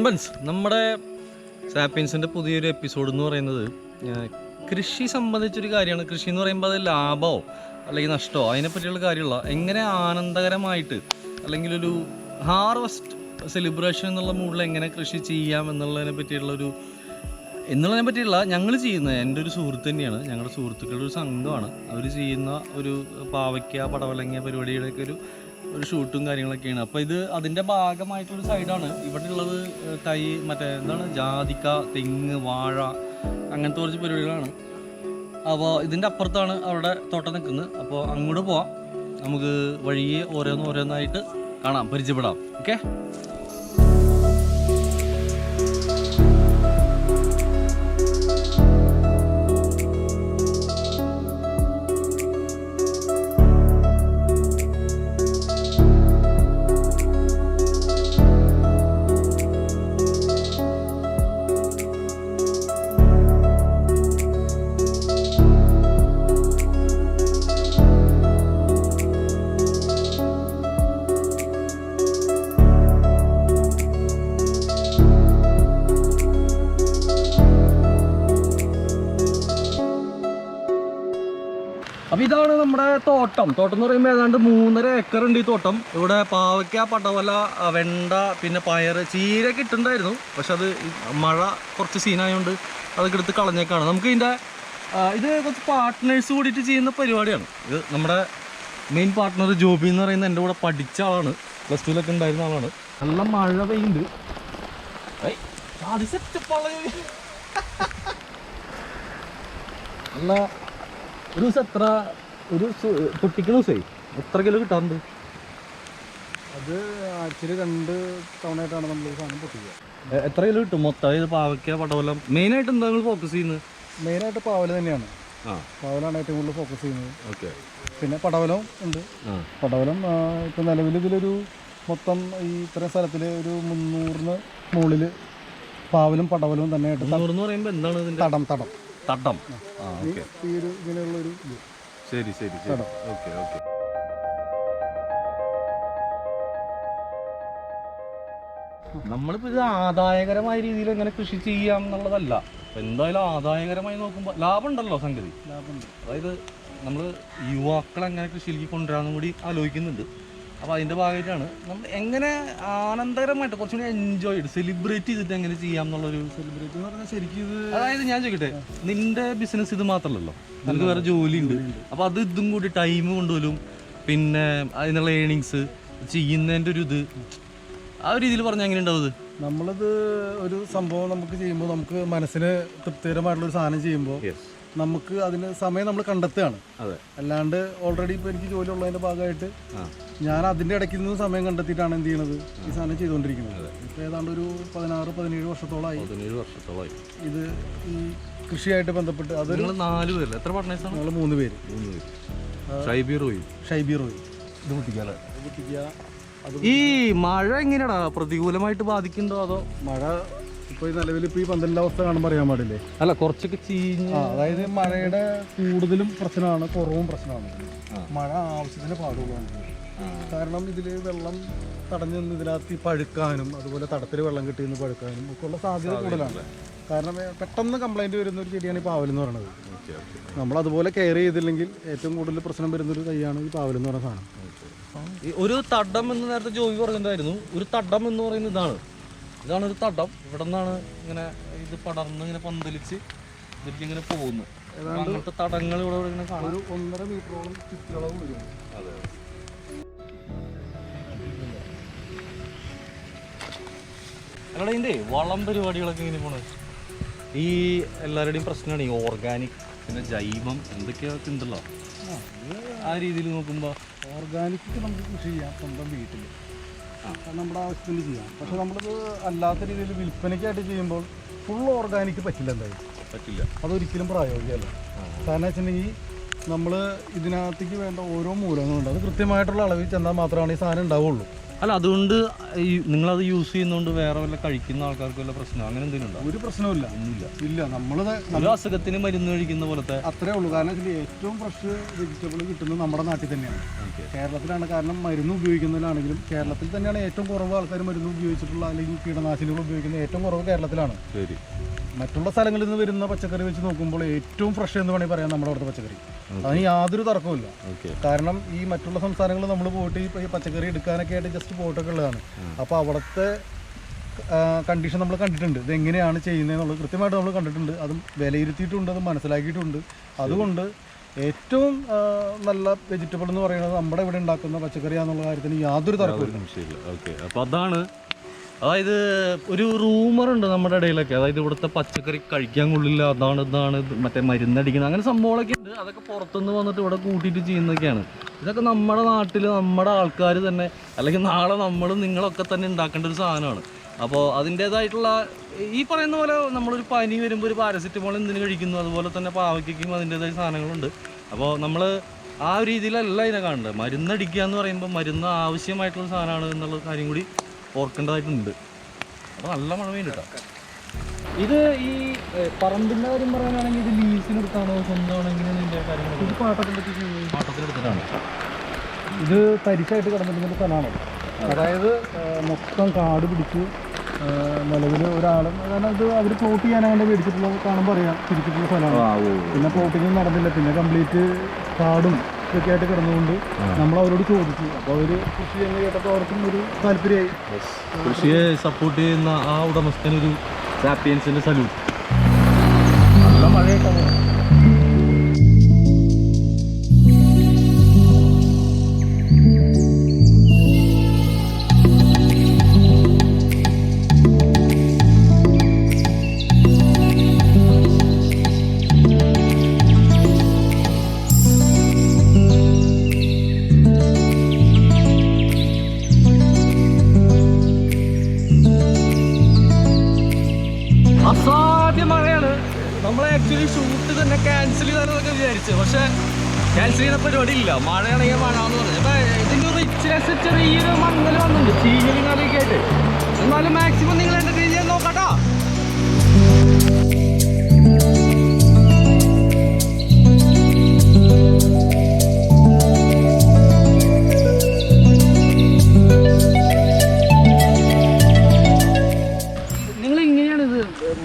വൺബൻസ് നമ്മുടെ സാപ്പിയൻസിൻ്റെ പുതിയൊരു എപ്പിസോഡ് എന്ന് പറയുന്നത് കൃഷി സംബന്ധിച്ചൊരു കാര്യമാണ്. കൃഷി എന്ന് പറയുമ്പോൾ അത് ലാഭമോ അല്ലെങ്കിൽ നഷ്ടമോ അതിനെപ്പറ്റിയുള്ള കാര്യമുള്ള എങ്ങനെ ആനന്ദകരമായിട്ട് അല്ലെങ്കിൽ ഒരു ഹാർവസ്റ്റ് സെലിബ്രേഷൻ എന്നുള്ള മൂഡിൽ എങ്ങനെ കൃഷി ചെയ്യാം എന്നുള്ളതിനെ പറ്റിയുള്ള ഞങ്ങൾ ചെയ്യുന്നത് എൻ്റെ ഒരു സുഹൃത്ത് തന്നെയാണ്. ഞങ്ങളുടെ സുഹൃത്തുക്കളുടെ ഒരു സംഘമാണ്. അവർ ചെയ്യുന്ന ഒരു പാവയ്ക്ക പടവലങ്ങ പരിപാടിയുടെയൊക്കെ ഒരു ഷൂട്ടും കാര്യങ്ങളൊക്കെയാണ്. അപ്പോൾ ഇത് അതിൻ്റെ ഭാഗമായിട്ടൊരു സൈഡാണ്. ഇവിടെ ഉള്ളത് ജാതിക്ക, തെങ്ങ്, വാഴ അങ്ങനത്തെ കുറച്ച് പരിപാടികളാണ്. അപ്പോൾ ഇതിൻ്റെ അപ്പുറത്താണ് അവിടെ തോട്ടം നിൽക്കുന്നത്. അപ്പോൾ അങ്ങോട്ട് പോവാം, നമുക്ക് വഴിയെ ഓരോന്നായിട്ട് കാണാം, പരിചയപ്പെടാം. ഓക്കെ. അപ്പോൾ ഇതാണ് നമ്മുടെ തോട്ടം എന്ന് പറയുമ്പോൾ ഏതാണ്ട് 3.5 ഏക്കർ ഉണ്ട് ഈ തോട്ടം. ഇവിടെ പാവയ്ക്ക, പടവല, വെണ്ട, പിന്നെ പയർ, ചീരയൊക്കെ ഇട്ടുണ്ടായിരുന്നു. പക്ഷെ അത് മഴ കുറച്ച് സീനായതുകൊണ്ട് അതൊക്കെ എടുത്ത് കളഞ്ഞേക്കാണ്. നമുക്ക് ഇത് കുറച്ച് പാർട്ട്നേഴ്സ് കൂടിയിട്ട് ചെയ്യുന്ന പരിപാടിയാണ്. ഇത് നമ്മുടെ മെയിൻ പാർട്ട്ണർ ജോബി എന്ന് പറയുന്നത് എൻ്റെ കൂടെ പഠിച്ച ആളാണ്, +2 ഉണ്ടായിരുന്ന ആളാണ്. നല്ല മഴ പെയ്യുന്നുണ്ട്. നല്ല ഒരു ദിവസം പൊട്ടിക്കുന്ന ദിവസമേ എത്ര കിലോ കിട്ടാറുണ്ട്? അത് ആഴ്ചയിൽ 2 തവണയായിട്ടാണ് നമ്മൾ സാധനം പൊട്ടിക്കുക. എത്ര കിലോ കിട്ടും മൊത്തം? ഇത് പാവയ്ക്ക, പടവലം മെയിനായിട്ട് എന്താ നിങ്ങൾ ഫോക്കസ് ചെയ്യുന്നത്? മെയിനായിട്ട് പാവല തന്നെയാണ്. പാവലാണ് ഏറ്റവും കൂടുതൽ ഫോക്കസ് ചെയ്യുന്നത്. ഓക്കെ. പിന്നെ പടവലം ഉണ്ട്. പടവലം ഇപ്പം നിലവിൽ ഇതിലൊരു മൊത്തം ഈ ഇത്രയും സ്ഥലത്തിൽ ഒരു 300-ന് മുകളിൽ പാവലും പടവലവും തന്നെ ആയിട്ട്. 300 എന്ന് പറയുമ്പോൾ എന്താണ് ഇതിൻ്റെ? തടം. ഈ ഒരു ഇങ്ങനെയുള്ളൊരു ഇത്. ശരി. ഓക്കെ. നമ്മളിപ്പോൾ ഇത് ആദായകരമായ രീതിയിൽ എങ്ങനെ കൃഷി ചെയ്യാം എന്നുള്ളതല്ല. എന്തായാലും ആദായകരമായി നോക്കുമ്പോൾ ലാഭമുണ്ടല്ലോ സംഗതി. ലാഭമുണ്ട്. അതായത് നമ്മൾ യുവാക്കളെ എങ്ങനെ കൃഷിയിലേക്ക് കൊണ്ടുവരാമെന്നും കൂടി ആലോചിക്കുന്നുണ്ട്. അപ്പോൾ അതിൻ്റെ ഭാഗമായിട്ടാണ് നമ്മൾ എങ്ങനെ ആനന്ദകരമായിട്ട് കുറച്ചുകൂടി എൻജോയ് ചെയ്ത് സെലിബ്രേറ്റ് ചെയ്തിട്ട് എങ്ങനെ ചെയ്യാം എന്നുള്ളൊരു. സെലിബ്രേറ്റ് എന്ന് പറഞ്ഞാൽ ശരിക്കും ഇത്, അതായത് ഞാൻ ചോദിക്കട്ടെ, നിന്റെ ബിസിനസ് ഇത് മാത്രമല്ലല്ലോ, നിനക്ക് വേറെ ജോലി ഉണ്ട്. അപ്പോൾ ഇതും കൂടി ടൈം കൊണ്ടുപോലും പിന്നെ അതിനുള്ള ഏണിങ്സ് ചെയ്യുന്നതിൻ്റെ ഒരു ഇത് ആ ഒരു രീതിയിൽ പറഞ്ഞാൽ എങ്ങനെ ഉണ്ടാവും? നമ്മളിത് ഒരു സംഭവം നമുക്ക് ചെയ്യുമ്പോൾ നമുക്ക് മനസ്സിന് തൃപ്തികരമായിട്ടുള്ളൊരു സാധനം ചെയ്യുമ്പോൾ നമുക്ക് അതിന് സമയം നമ്മൾ കണ്ടെത്തുകയാണ്. അല്ലാണ്ട് ഓൾറെഡി ഇപ്പോൾ എനിക്ക് ജോലി ഉള്ളതിൻ്റെ ഭാഗമായിട്ട് ഞാൻ അതിൻ്റെ ഇടയ്ക്ക് നിന്ന് സമയം കണ്ടെത്തിയിട്ടാണ് എന്ത് ചെയ്യണത്, ഈ സാധനം ചെയ്തുകൊണ്ടിരിക്കുന്നത്. ഇപ്പോൾ ഏതാണ്ട് ഒരു 16-17 വർഷത്തോളമായി ഇത് ഈ കൃഷിയായിട്ട് ബന്ധപ്പെട്ട്. അതൊരു 4 പേര്. എത്ര പാർട്ട്നേഴ്സാണ്? ഞങ്ങൾ 3 പേര്. ഷൈബി റോയി ഇത് പൊട്ടിക്കുക. ഈ മഴ എങ്ങനെയാടാ പ്രതികൂലമായിട്ട് ബാധിക്കുന്നുണ്ടോ? അതോ മഴ ഇപ്പോൾ ഈ നിലവിൽ ഇപ്പോൾ ഈ പന്തലിൻ്റെ അവസ്ഥ കാണുമ്പോൾ അറിയാൻ പാടില്ലേ? അല്ല, കുറച്ചൊക്കെ ചീഞ്ഞ്. അതായത് മഴയുടെ കൂടുതലും പ്രശ്നമാണ്, കുറവും പ്രശ്നമാണ്. മഴ ആവശ്യത്തിന് പാടുള്ളതാണ്. കാരണം ഇതിൽ വെള്ളം തടഞ്ഞു നിന്ന് ഇതിനകത്ത് പഴുക്കാനും അതുപോലെ തടത്തിൽ വെള്ളം കിട്ടിയെന്ന് പഴുക്കാനും ഒക്കെ ഉള്ള സാധ്യത കൂടുതലാണ്. കാരണം പെട്ടെന്ന് കംപ്ലൈൻറ്റ് വരുന്ന ഒരു ചെടിയാണ് ഈ പാവലെന്ന് പറയുന്നത്. നമ്മളതുപോലെ കെയർ ചെയ്തില്ലെങ്കിൽ ഏറ്റവും കൂടുതൽ പ്രശ്നം വരുന്നൊരു തൈയാണ് ഈ പാവലെന്ന് പറയുന്ന സാധനം. ഒരു തടം എന്ന് നേരത്തെ ജോബി പറഞ്ഞിട്ടുണ്ടായിരുന്നു. ഒരു തടം എന്ന് പറയുന്നത് ഇതാണ് ഒരു തടം. ഇവിടെ നിന്നാണ് ഇങ്ങനെ ഇത് പടർന്ന് ഇങ്ങനെ പന്തലിച്ച് ഇതിങ്ങനെ പോകുന്നത്. അങ്ങനത്തെ തടങ്ങൾ ഇവിടെ ഇങ്ങനെ കാണാം. ഒരു 1.5 മീറ്ററോളം ചുറ്റളവ് വരും. അല്ലാതെ ഇതിൻ്റെ വളം പരിപാടികളൊക്കെ ഇങ്ങനെ പോണത് ഈ എല്ലാവരുടെയും പ്രശ്നമാണ് ഈ ഓർഗാനിക് പിന്നെ ജൈവം എന്തൊക്കെയൊക്കെ ഉണ്ടല്ലോ. ആ രീതിയിൽ നോക്കുമ്പോൾ ഓർഗാനിക് നമുക്ക് കൃഷി ചെയ്യാം സ്വന്തം വീട്ടിൽ, നമ്മുടെ ആവശ്യത്തിന് ചെയ്യാം. പക്ഷെ നമ്മളിത് അല്ലാത്ത രീതിയിൽ വിൽപ്പനയ്ക്കായിട്ട് ചെയ്യുമ്പോൾ ഫുൾ ഓർഗാനിക് പറ്റില്ല. അതൊരിക്കലും പ്രായോഗികമല്ല. കാരണം വെച്ചിട്ടുണ്ടെങ്കിൽ നമ്മൾ ഇതിനകത്തേക്ക് വേണ്ട ഓരോ മൂലങ്ങളുണ്ട്. അത് കൃത്യമായിട്ടുള്ള അളവിൽ ചെന്നാൽ മാത്രമാണ് ഈ സാധനം ഉണ്ടാവുള്ളൂ. അല്ല അതുകൊണ്ട് നിങ്ങളത് യൂസ് ചെയ്യുന്നതുകൊണ്ട് വേറെ വല്ല കഴിക്കുന്ന ആൾക്കാർക്ക് വല്ല പ്രശ്നം അങ്ങനെ എന്തെങ്കിലും ഉണ്ടോ? ഒരു പ്രശ്നമില്ല, ഇല്ല. നമ്മളത് ഒരു അസുഖത്തിന് മരുന്ന് കഴിക്കുന്ന പോലത്തെ അത്രേ ഉള്ളൂ. കാരണം ഇതിൽ ഏറ്റവും ഫ്രഷ് വെജിറ്റബിൾ കിട്ടുന്നത് നമ്മുടെ നാട്ടിൽ തന്നെയാണ്, കേരളത്തിലാണ്. കാരണം മരുന്ന് ഉപയോഗിക്കുന്നതിലാണെങ്കിലും കേരളത്തിൽ തന്നെയാണ് ഏറ്റവും കുറവ് ആൾക്കാർ മരുന്ന് ഉപയോഗിച്ചിട്ടുള്ള അല്ലെങ്കിൽ കീടനാശിനികൾ ഉപയോഗിക്കുന്നത് ഏറ്റവും കുറവ് കേരളത്തിലാണ്. ശരി. മറ്റുള്ള സ്ഥലങ്ങളിൽ നിന്ന് വരുന്ന പച്ചക്കറി വെച്ച് നോക്കുമ്പോൾ ഏറ്റവും ഫ്രഷ് എന്ന് വേണമെങ്കിൽ പറയാം നമ്മുടെ അവിടുത്തെ പച്ചക്കറി. അതിന് യാതൊരു തർക്കവുമില്ല. കാരണം ഈ മറ്റുള്ള സംസ്ഥാനങ്ങളിൽ നമ്മൾ പോയിട്ട് ഈ പച്ചക്കറി എടുക്കാനൊക്കെ ആയിട്ട് ജസ്റ്റ് പോയിട്ടൊക്കെ ഉള്ളതാണ്. അപ്പോൾ അവിടുത്തെ കണ്ടീഷൻ നമ്മൾ കണ്ടിട്ടുണ്ട്, ഇതെങ്ങനെയാണ് ചെയ്യുന്നതെന്നുള്ളത് കൃത്യമായിട്ട് നമ്മൾ കണ്ടിട്ടുണ്ട്, അതും വിലയിരുത്തിയിട്ടുണ്ട്, അത് മനസ്സിലാക്കിയിട്ടുണ്ട്. അതുകൊണ്ട് ഏറ്റവും നല്ല വെജിറ്റബിൾ എന്ന് പറയുന്നത് നമ്മുടെ ഇവിടെ ഉണ്ടാക്കുന്ന പച്ചക്കറിയാന്നുള്ള കാര്യത്തിന് യാതൊരു തർക്കമില്ല. അപ്പോൾ അതാണ്, അതായത് ഒരു റൂമറുണ്ട് നമ്മുടെ ഇടയിലൊക്കെ, അതായത് ഇവിടുത്തെ പച്ചക്കറി കഴിക്കാൻ കൊള്ളില്ല, ഇതാണ് മറ്റേ മരുന്നടിക്കണം, അങ്ങനെ സംഭവങ്ങളൊക്കെ ഉണ്ട്. അതൊക്കെ പുറത്തുനിന്ന് വന്നിട്ട് ഇവിടെ കൂട്ടിയിട്ട് ചെയ്യുന്നതൊക്കെയാണ്. ഇതൊക്കെ നമ്മുടെ നാട്ടിൽ നമ്മുടെ ആൾക്കാർ തന്നെ, അല്ലെങ്കിൽ നാളെ നമ്മളും നിങ്ങളൊക്കെ തന്നെ ഉണ്ടാക്കേണ്ട ഒരു സാധനമാണ്. അപ്പോൾ അതിൻ്റേതായിട്ടുള്ള ഈ പറയുന്ന പോലെ നമ്മളൊരു പനി വരുമ്പോൾ ഒരു പാരസിറ്റമോൾ എന്തിനു കഴിക്കുന്നു, അതുപോലെ തന്നെ പാവയ്ക്കും അതിൻ്റേതായ സാധനങ്ങളുണ്ട്. അപ്പോൾ നമ്മൾ ആ ഒരു രീതിയിലല്ല ഇതിനെ കാണേണ്ടത്. മരുന്നടിക്കുക എന്ന് പറയുമ്പോൾ മരുന്ന് ആവശ്യമായിട്ടുള്ള സാധനമാണ് എന്നുള്ള കാര്യം കൂടി ഓർക്കേണ്ടതായിട്ടുണ്ട്. അപ്പോൾ നല്ല മഴ പെയ്യുന്നുണ്ട് കേട്ടോ. ഇത് ഈ പറമ്പിൻ്റെ കാര്യം പറയാനാണെങ്കിൽ ഇത് ലീസിനെടുത്താണോ സ്വന്തമാണെങ്കിൽ ഇതിൻ്റെ കാര്യങ്ങൾ? ഇത് പാട്ടത്തിനെടുത്തിട്ടാണ്. ഇത് തരിശായിട്ട് കിടന്നിട്ടുള്ള സ്ഥലമാണ്. അതായത് മൊത്തം കാട് പിടിച്ച് നിലവിൽ ഒരാളും, കാരണം ഇത് അവർ പ്ലോട്ട് ചെയ്യാനാണ് മേടിച്ചിട്ടുള്ള, കാണുമ്പോൾ അറിയാം തിരിച്ചിട്ടുള്ള സ്ഥലമാണ്. പിന്നെ പ്ലോട്ടിങ് നടന്നില്ല, പിന്നെ കംപ്ലീറ്റ് കാടും ഇതൊക്കെ ആയിട്ട് കിടന്നുകൊണ്ട് നമ്മൾ അവരോട് ചോദിച്ചു. അപ്പോൾ അവർ കൃഷി എന്ന് കേട്ടപ്പോൾ അവർക്കും ഒരു താല്പര്യമായി. കൃഷിയെ സപ്പോർട്ട് ചെയ്യുന്ന ആ ഉടമസ്ഥനൊരു സാപ്പിയൻസിൻ്റെ സല്യൂട്ട്. നല്ല മഴയായിട്ടാണ്. അസാധ്യ മഴയാണ്. നമ്മൾ ആക്ച്വലി ഷൂട്ട് തന്നെ ക്യാൻസൽ ചെയ്താലൊക്കെ വിചാരിച്ചു, പക്ഷെ ക്യാൻസൽ ചെയ്യുന്ന പരിപാടി ഇല്ല. മഴയാണെങ്കിൽ മഴ എന്ന് പറഞ്ഞു. അപ്പം ഇതിൻ്റെ റിച്ച്നെസ് ചെറിയൊരു മങ്ങൽ വന്നിട്ടുണ്ട്, ചീഞ്ഞലും കാലൊക്കെ ആയിട്ട്. എന്നാലും മാക്സിമം നിങ്ങൾ എൻ്റർടൈൻ ചെയ്യാൻ നോക്കാട്ടോ.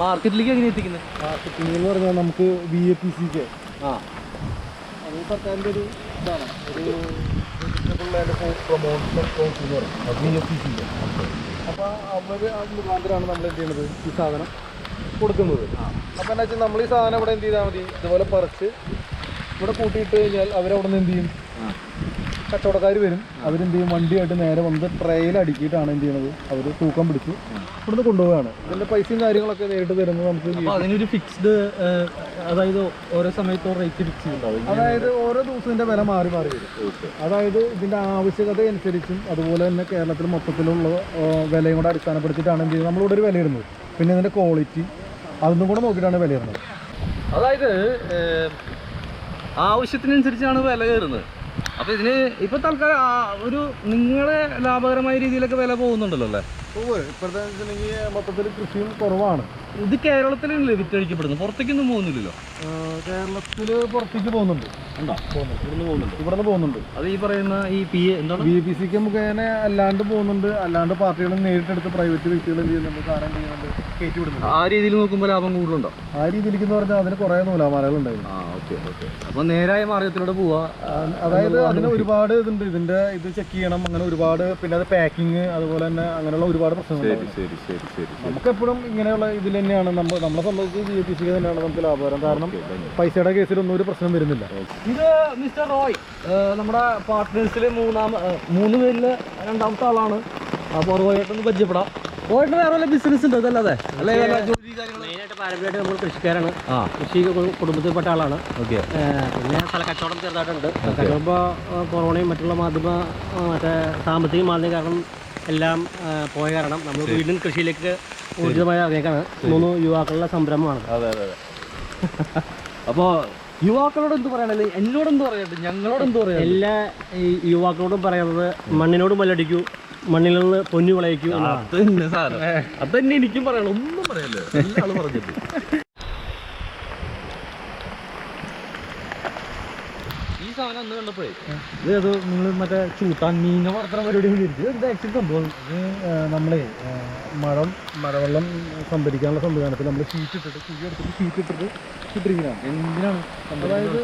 മാർക്കറ്റിലേക്ക് എങ്ങനെ എത്തിക്കുന്നത്? മാർക്കറ്റിംഗ് എന്ന് പറഞ്ഞാൽ നമുക്ക് VAPCK അത് സർക്കാരിൻ്റെ ഒരു ഇതാണ്, ഒരു vegetable and food promotion council എന്ന് പറയും, VAPCK. അപ്പോൾ അവർ മുഖാന്തരമാണ് നമ്മൾ എന്ത് ചെയ്യുന്നത്, ഈ സാധനം കൊടുക്കുന്നത്. അപ്പോൾ എന്താ വെച്ചാൽ നമ്മൾ ഈ സാധനം ഇവിടെ എന്ത് ചെയ്താൽ മതി, ഇതുപോലെ പറിച്ച് ഇവിടെ കൂട്ടിയിട്ട് കഴിഞ്ഞാൽ അവരവിടെ നിന്ന് എന്ത് ചെയ്യും, കച്ചവടക്കാർ വരും, അവരെന്ത് ചെയ്യും, വണ്ടിയായിട്ട് നേരെ വന്ന് ട്രെയിൽ അടുക്കിയിട്ടാണ് എന്ത് ചെയ്യുന്നത്, അവർ തൂക്കം പിടിച്ച് ഇവിടുന്ന് കൊണ്ടുപോവുകയാണ്. ഇതിൻ്റെ പൈസയും കാര്യങ്ങളൊക്കെ നേരിട്ട് തരുന്നത് നമുക്ക്. അതിനൊരു ഫിക്സ്ഡ്, അതായത് ഓരോ സമയത്തും റേറ്റ് ഫിക്സ് ചെയ്യുന്നുണ്ടാവും. അതായത് ഓരോ ദിവസത്തിൻ്റെ വില മാറി മാറി വരും. അതായത് ഇതിൻ്റെ ആവശ്യകത അനുസരിച്ചും അതുപോലെ തന്നെ കേരളത്തിൽ മൊത്തത്തിലുള്ള വിലയും കൂടെ അടിസ്ഥാനപ്പെടുത്തിയിട്ടാണ് എന്ത് ചെയ്യുന്നത്, നമ്മളിവിടെ ഒരു വില ഇടുന്നത്. പിന്നെ ഇതിൻ്റെ ക്വാളിറ്റി അതൊന്നും കൂടെ നോക്കിയിട്ടാണ് വില ഇടുന്നത്. അതായത് ആവശ്യത്തിനനുസരിച്ചാണ് വില കയറുന്നത്. അപ്പോൾ ഇതിന് ഇപ്പോൾ തൽക്കാലം ഒരു നിങ്ങളെ ലാഭകരമായ രീതിയിലൊക്കെ വില പോകുന്നുണ്ടല്ലോ അല്ലേ? ഇപ്പോഴത്തെ വെച്ചിട്ടുണ്ടെങ്കിൽ മൊത്തത്തിൽ കൃഷിയും കുറവാണ്. ഇത് കേരളത്തിലല്ലേ വിറ്റഴിക്കപ്പെടുന്നത്, പുറത്തേക്കൊന്നും പോകുന്നില്ലല്ലോ? കേരളത്തിൽ പുറത്തേക്ക് പോകുന്നുണ്ട്, ഇവിടുന്ന് പോകുന്നുണ്ട്. അത് ഈ പറയുന്ന ഈ VAPCK മുഖേന അല്ലാണ്ട് പോകുന്നുണ്ട്, അല്ലാണ്ട് പാർട്ടികൾ നേരിട്ടെടുത്ത് പ്രൈവറ്റ് വ്യക്തികൾ എന്ത് ചെയ്യുന്നുണ്ട്, സാധനം ചെയ്യുന്നുണ്ട്, കയറ്റി വിടുന്നുണ്ട്. ആ രീതിയിൽ നോക്കുമ്പോൾ ലാഭം കൂടുതലുണ്ടോ? ആ രീതിയിലേക്ക് എന്ന് പറഞ്ഞാൽ അതിന് കുറേ നൂലാമാലകൾ ഉണ്ടായിരുന്നു. അപ്പോൾ നേരായ മാർഗത്തിലൂടെ പോവാ. അതായത് അതിന് ഒരുപാട് ഇതുണ്ട്, ഇതിന്റെ ഇത് ചെക്ക് ചെയ്യണം, അങ്ങനെ ഒരുപാട്. പിന്നെ അത് പാക്കിങ്, അതുപോലെ തന്നെ അങ്ങനെയുള്ള ഒരുപാട് പ്രശ്നങ്ങൾ. നമുക്കെപ്പോഴും ഇങ്ങനെയുള്ള ഇതിൽ തന്നെയാണ് നമ്മളെ സംബന്ധിച്ച് VAPCK തന്നെയാണ് നമുക്ക് ലാഭകരം. കാരണം പൈസയുടെ കേസിലൊന്നും ഒരു പ്രശ്നം വരുന്നില്ല. ഇത് മിസ്റ്റർ റോയ്, നമ്മുടെ പാർട്ട്നേഴ്സിൽ 3 പേരിൽ 2ാമത്തെ ആളാണ്. അപ്പോൾ റോയായിട്ടൊന്ന് പരിചയപ്പെടാം. റോയായിട്ട് വേറെ വല്ല ബിസിനസ് ഉണ്ട് അതല്ലാതെ? അല്ലെ ജോലി കാര്യങ്ങൾ? മെയിനായിട്ട് പാരമ്പര്യമായിട്ട് നമ്മൾ കൃഷിക്കാരാണ്, കൃഷി കുടുംബത്തിൽപ്പെട്ട ആളാണ്. ഓക്കെ. പിന്നെ സ്ഥല കച്ചവടം ചെറുതായിട്ടുണ്ട്. കഴിയുമ്പോൾ കൊറോണയും മറ്റുള്ള മറ്റേ സാമ്പത്തിക മാന്ദ്യം കാരണം എല്ലാം പോയ കാരണം നമ്മൾ വീണ്ടും കൃഷിയിലേക്ക് ഊർജിതമായ ഇറങ്ങിയേക്കാണ്. 3 യുവാക്കളുടെ സംരംഭമാണ്. അതെ. അപ്പോൾ യുവാക്കളോട് എന്ത് പറയാനല്ലേ, എന്നോട് എന്ത് പറയട്ടെ, ഞങ്ങളോട് എന്ത് പറയാം? എല്ലാ യുവാക്കളോടും പറയുന്നത് മണ്ണിനോടും മല്ലടിക്കൂ, മണ്ണിൽ നിന്ന് പൊന്നു വിളയിക്കും. അത് തന്നെ സാധനം, അത് തന്നെ എനിക്കും പറയണം, ഒന്നും പറയല്ലോ, എല്ലാ ആള് പറഞ്ഞിട്ട്. ഈ സാധനം അന്ന് കണ്ടപ്പോഴേ ഇത് നിങ്ങൾ മറ്റേ ചൂട്ടാൻ മീന വളർത്തുന്ന പരിപാടി ഇത് ആക്ച്വലി സംഭവം. നമ്മളെ മഴവെള്ളം സംഭരിക്കാനുള്ള സംവിധാനത്തിൽ നമ്മൾ ഷീറ്റ് ഇട്ടിട്ട് ഷീറ്റ് ഇട്ടിട്ട് ഇട്ടിരിക്കുന്നതാണ്. എന്തിനാണ് അതായത്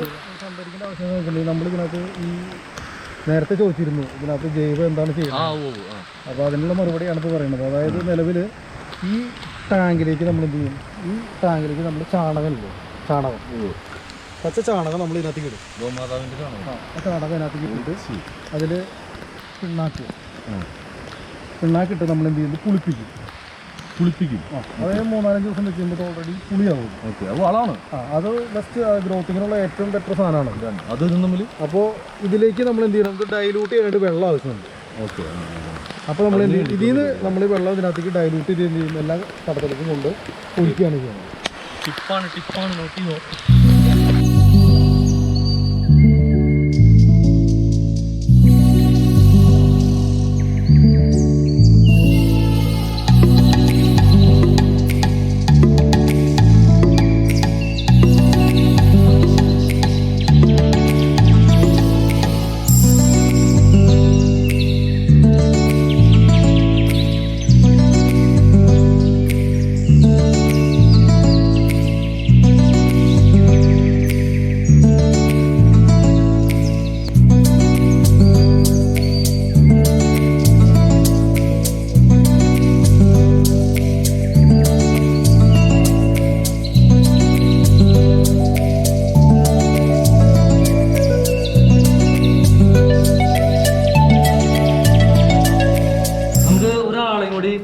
സംഭരിക്കേണ്ട ആവശ്യം വെച്ചിട്ടുണ്ടെങ്കിൽ നമ്മൾ ഇതിനകത്ത് ഈ നേരത്തെ ചോദിച്ചിരുന്നു ഇതിനകത്ത് ജൈവം എന്താണ് ചെയ്യുന്നത്. അപ്പോൾ അതിനുള്ള മറുപടിയാണ് ഇപ്പോൾ പറയുന്നത്. അതായത് നിലവിൽ ഈ ടാങ്കിലേക്ക് നമ്മൾ എന്ത് ചെയ്യും, ഈ ടാങ്കിലേക്ക് നമ്മൾ ചാണകം പച്ച ചാണകം നമ്മൾ ഇതിനകത്തേക്ക് ഇടും. ഗോമാതാവിൻ്റെ ചാണകം ഇതിനകത്തേക്ക് ഇട്ടിട്ട് അതിൽ പിണ്ണാക്കിട്ട് നമ്മൾ എന്ത് ചെയ്യുന്നത് പുളിപ്പിക്കും. അതായത് 3-4 ദിവസം വെച്ച് കഴിയുമ്പോൾ ഓൾറെഡി പുളിയാവും. ഓക്കെ, അത് വളമാണ്. അത് ബെസ്റ്റ് ഗ്രോത്തിങ്ങിനുള്ള ഏറ്റവും ബെറ്റർ സാധനമാണ് അത് തമ്മിൽ. അപ്പോൾ ഇതിലേക്ക് നമ്മൾ എന്ത് ചെയ്യണം, നമുക്ക് ഡൈലൂട്ട് ചെയ്യാനായിട്ട് വെള്ളം ആവശ്യമുണ്ട്. ഓക്കെ, അപ്പോൾ നമ്മൾ ഇതിൽ നിന്ന് നമ്മൾ ഈ വെള്ളം ഇതിനകത്തേക്ക് ഡൈലൂട്ട് ചെയ്ത് എന്ത് ചെയ്യും, എല്ലാ തടത്തിലേക്കും കൊണ്ട് ഒഴിക്കുകയാണ് ചെയ്യുന്നത്. ടിപ്പാണ് നോക്കിയോ.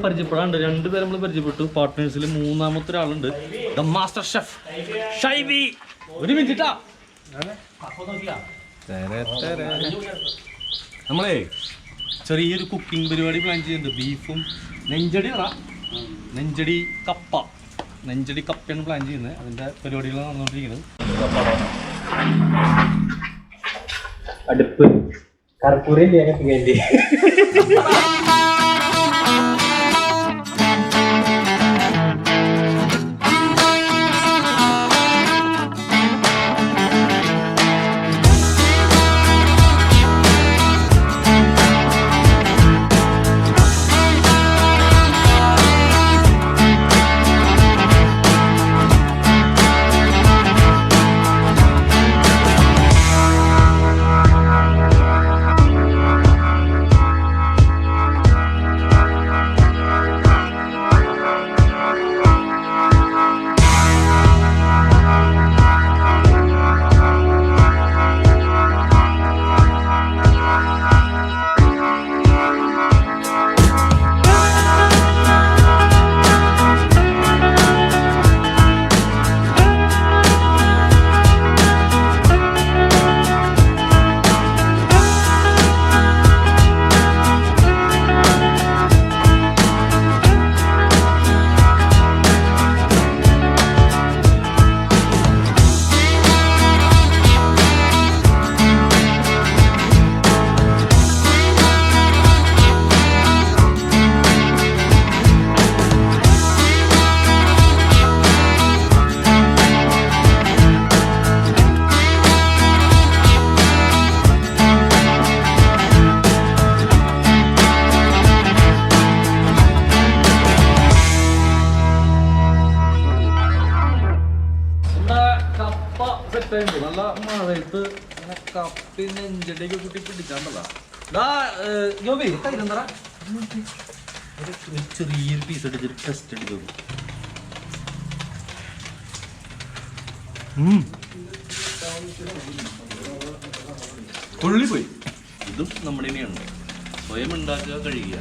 പരിചയപ്പെടാണ്ട്, 2 പേരെ നമ്മൾ പരിചയപ്പെട്ടു. പാർട്ട്നേഴ്സിൽ 3ാമത്തെ ഒരാളുണ്ട്, ദ മാസ്റ്റർ ഷെഫ് ഷൈബി. ഒരു മിനിറ്റാ, നമ്മളേ ചെറിയൊരു കുക്കിംഗ് പരിപാടി പ്ലാൻ ചെയ്യുന്നുണ്ട്. ബീഫും നെഞ്ചടി കപ്പയാണ് പ്ലാൻ ചെയ്യുന്നത്. അതിൻ്റെ പരിപാടികളാണ് നടന്നുകൊണ്ടിരിക്കുന്നത്. അടുപ്പ് കർപ്പൂരം വേണ്ടി നല്ല മഴയത്ത് ഇങ്ങനെ കപ്പി നെഞ്ചടിയൊക്കെ കുട്ടി പിടിച്ചാണ്ടല്ലോ. ചെറിയൊരു പീസ് അടിച്ചൊരു ടെസ്റ്റ് അടിച്ചു. കൊള്ളിപ്പോയി. ഇതും നമ്മുടെ തന്നെയാണ്, സ്വയം ഉണ്ടാക്കുക, കഴിയുക.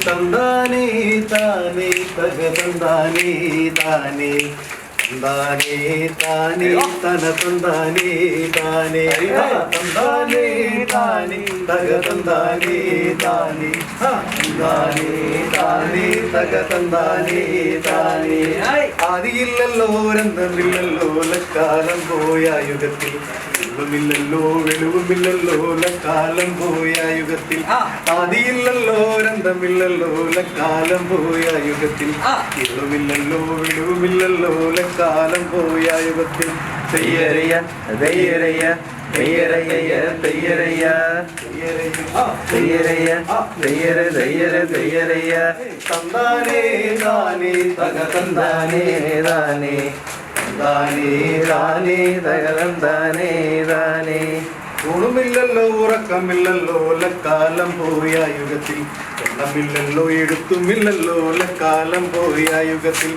തന്താനേ താനേ തക തന്താനേ താനേ തന്താനേ താനേ തന തന്താനേ താനേ തന്താനേ താനേ തക തന്താനേ താനേ തന്താനേ താനേ തക തന്താനേ താനേ ആദിയില്ലല്ലോ രന്തമില്ലല്ലോ ലക്കാലം പോയ യുഗത്തിൽ വെളുവുമില്ലല്ലോ വെളുവുമില്ലല്ലോ ലക്കാലം പോയ യുഗത്തിൽ ആദിയില്ലല്ലോ രന്തമില്ലല്ലോ ലക്കാലം പോയ യുഗത്തിൽ വെളുവില്ലല്ലോ വെളുവുമില്ലല്ലോ ലക്കാലം പോയ യുഗത്തിൽ തെയ്യരയ്യ തെയ്യരയ്യ തെയ്യരയ്യ തെയ്യരയ്യ തെയ്യരയ്യ തെയ്യര തെയ്യര തെയ്യരയ്യ തന്താനേ താനേ തക തന്താനേ താനേ താനേ താനേ തകരം താനേ താനേ ഊണുമില്ലല്ലോ ഉറക്കമില്ലല്ലോ ലക്കാലം പോയ യുഗത്തിൽ എണ്ണമില്ലല്ലോ എഴുത്തുമില്ലല്ലോ ലക്കാലം പോയ യുഗത്തിൽ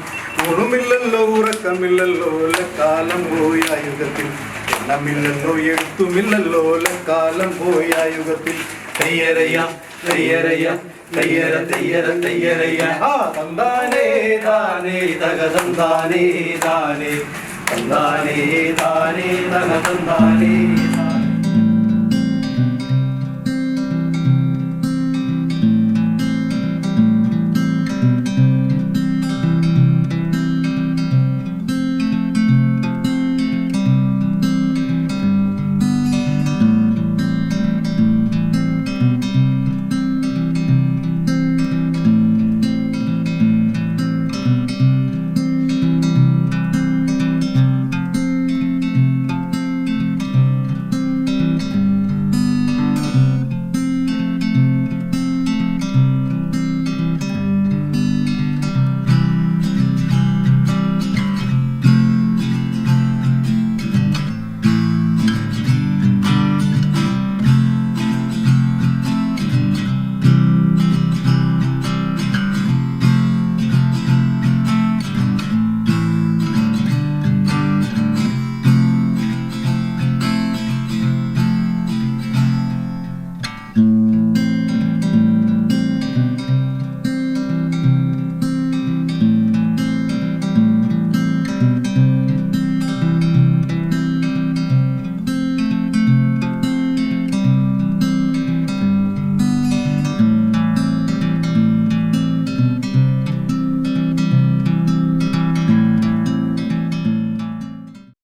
ഊണുമില്ലല്ലോ ഉറക്കമില്ലല്ലോ ലക്കാലം പോയ യുഗത്തിൽ എണ്ണമില്ലല്ലോ എഴുത്തുമില്ലല്ലോ ലക്കാലം പോയ യുഗത്തിൽ തെയ്യരയ്യ തെയ്യരയ്യ തെയ്യര തെയ്യര തെയ്യരയ്യ തന്താനേ താനേ തക തന്താനേ താനേ തന്താനേ താനേ തക തന്താനേ